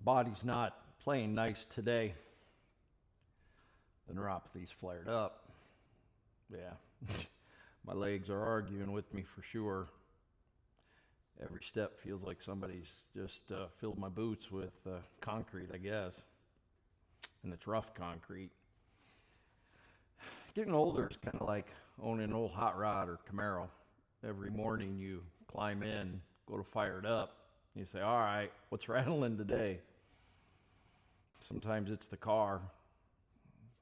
body's not playing nice today. The neuropathy's flared up. Yeah, my legs are arguing with me for sure. Every step feels like somebody's just filled my boots with concrete, I guess. And it's rough concrete. Getting older is kind of like owning an old hot rod or Camaro. Every morning you climb in, go to fire it up. You say, all right, what's rattling today? Sometimes it's the car.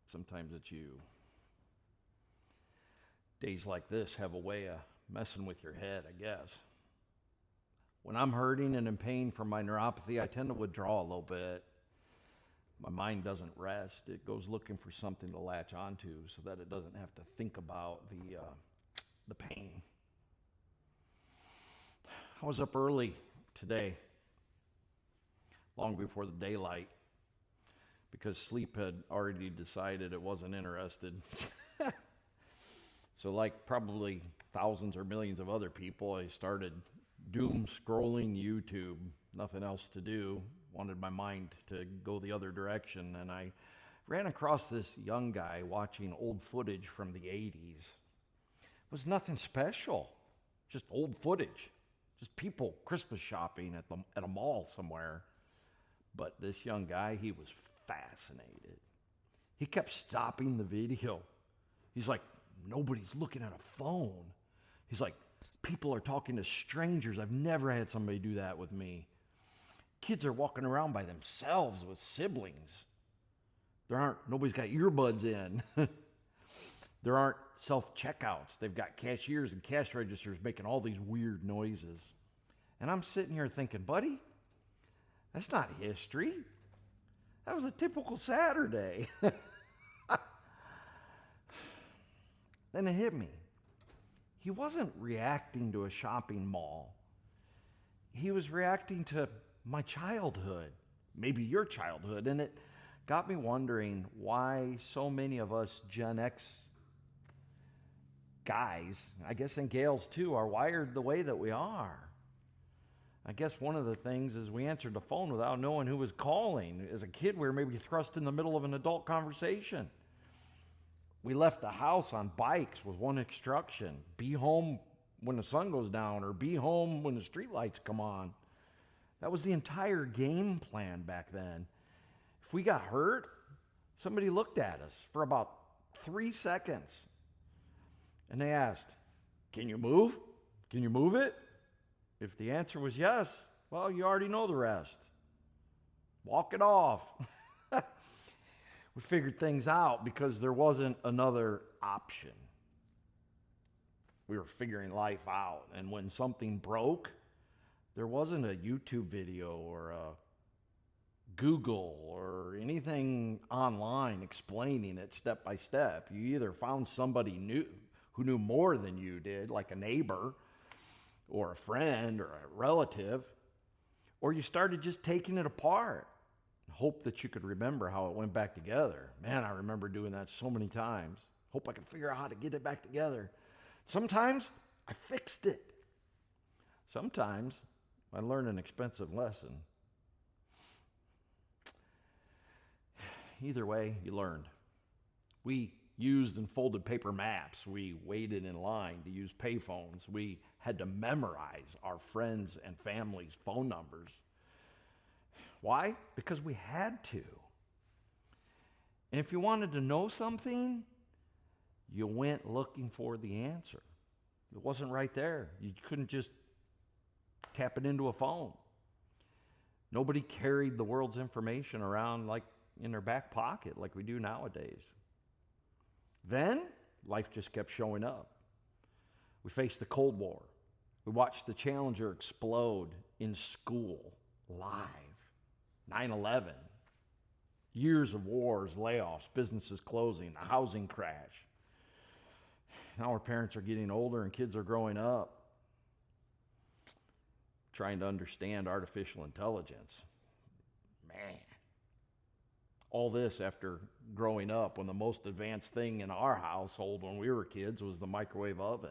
Sometimes it's you. Days like this have a way of messing with your head, I guess. When I'm hurting and in pain from my neuropathy, I tend to withdraw a little bit. My mind doesn't rest. It goes looking for something to latch onto so that it doesn't have to think about the pain. I was up early today, long before the daylight, because sleep had already decided it wasn't interested. So like probably thousands or millions of other people, I started doom scrolling YouTube. Nothing else to do. Wanted my mind to go the other direction. And I ran across this young guy watching old footage from the 80s. It was nothing special. Just old footage. Just people Christmas shopping at a mall somewhere. But this young guy, he was fascinated. He kept stopping the video. He's like, nobody's looking at a phone. He's like, people are talking to strangers. I've never had somebody do that with me. Kids are walking around by themselves with siblings. Nobody's got earbuds in. There aren't self-checkouts. They've got cashiers and cash registers making all these weird noises. And I'm sitting here thinking, buddy, that's not history. That was a typical Saturday. Then it hit me. He wasn't reacting to a shopping mall. He was reacting to my childhood, maybe your childhood. And it got me wondering why so many of us Gen X guys, I guess and gals too, are wired the way that we are. I guess one of the things is we answered the phone without knowing who was calling. As a kid, we were maybe thrust in the middle of an adult conversation. We left the house on bikes with one instruction: be home when the sun goes down, or be home when the streetlights come on. That was the entire game plan back then. If we got hurt, somebody looked at us for about 3 seconds. And they asked, can you move? Can you move it? If the answer was yes, well, you already know the rest. Walk it off. We figured things out because there wasn't another option. We were figuring life out. And when something broke, there wasn't a YouTube video or a Google or anything online explaining it step by step. You either found somebody new who knew more than you did, like a neighbor or a friend or a relative, or you started just taking it apart. Hope that you could remember how it went back together. Man, I remember doing that so many times. Hope I can figure out how to get it back together. Sometimes I fixed it. Sometimes I learned an expensive lesson. Either way, you learned. We used and folded paper maps. We waited in line to use payphones. We had to memorize our friends' and family's phone numbers. Why? Because we had to. And if you wanted to know something, you went looking for the answer. It wasn't right there. You couldn't just tap it into a phone. Nobody carried the world's information around like in their back pocket like we do nowadays. Then life just kept showing up. We faced the Cold War. We watched the Challenger explode in school live. 9/11, years of wars, layoffs, businesses closing, the housing crash. Now our parents are getting older and kids are growing up, trying to understand artificial intelligence. Man, all this after growing up when the most advanced thing in our household when we were kids was the microwave oven.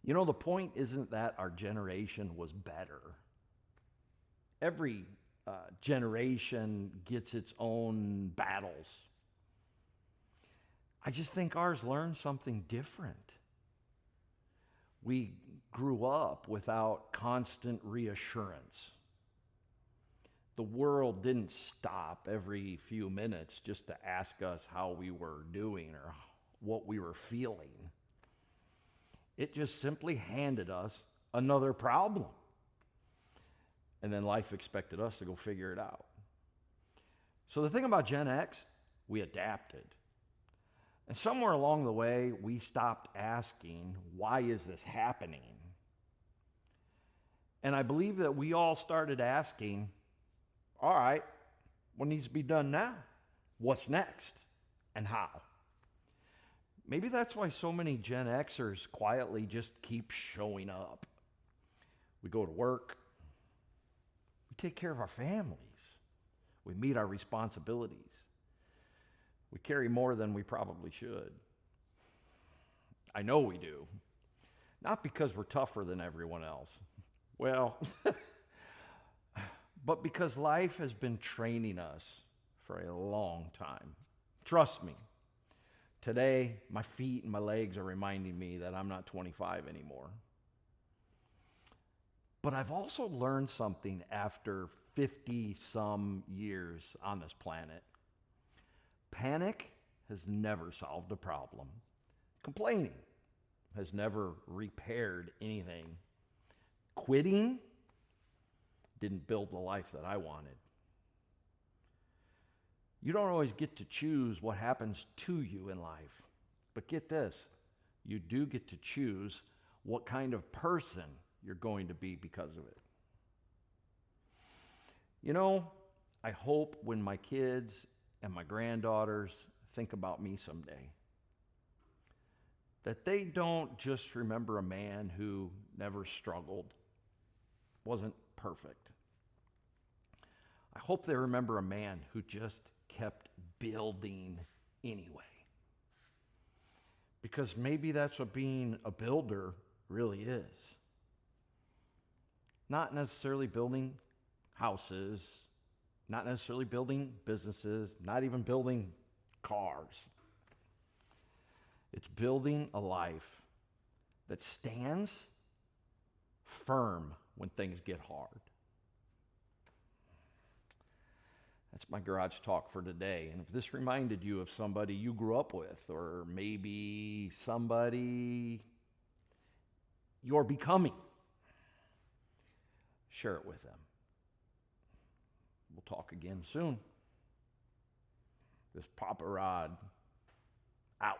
You know, the point isn't that our generation was better. Every generation gets its own battles. I just think ours learned something different. We grew up without constant reassurance. The world didn't stop every few minutes just to ask us how we were doing or what we were feeling. It just simply handed us another problem. And then life expected us to go figure it out. So the thing about Gen X, we adapted. And somewhere along the way, we stopped asking, why is this happening? And I believe that we all started asking, all right, what needs to be done now? What's next? And how? Maybe that's why so many Gen Xers quietly just keep showing up. We go to work. We take care of our families. We meet our responsibilities. We carry more than we probably should. I know we do. Not because we're tougher than everyone else. Well, but because life has been training us for a long time. Trust me, today my feet and my legs are reminding me that I'm not 25 anymore. But I've also learned something after 50-some years on this planet. Panic has never solved a problem. Complaining has never repaired anything. Quitting didn't build the life that I wanted. You don't always get to choose what happens to you in life. But get this, you do get to choose what kind of person you're going to be because of it. You know, I hope when my kids and my granddaughters think about me someday, that they don't just remember a man who never struggled, wasn't perfect. I hope they remember a man who just kept building anyway. Because maybe that's what being a builder really is. Not necessarily building houses, not necessarily building businesses, not even building cars. It's building a life that stands firm when things get hard. That's my garage talk for today. And if this reminded you of somebody you grew up with, or maybe somebody you're becoming, share it with them. We'll talk again soon. This Papa Rod out.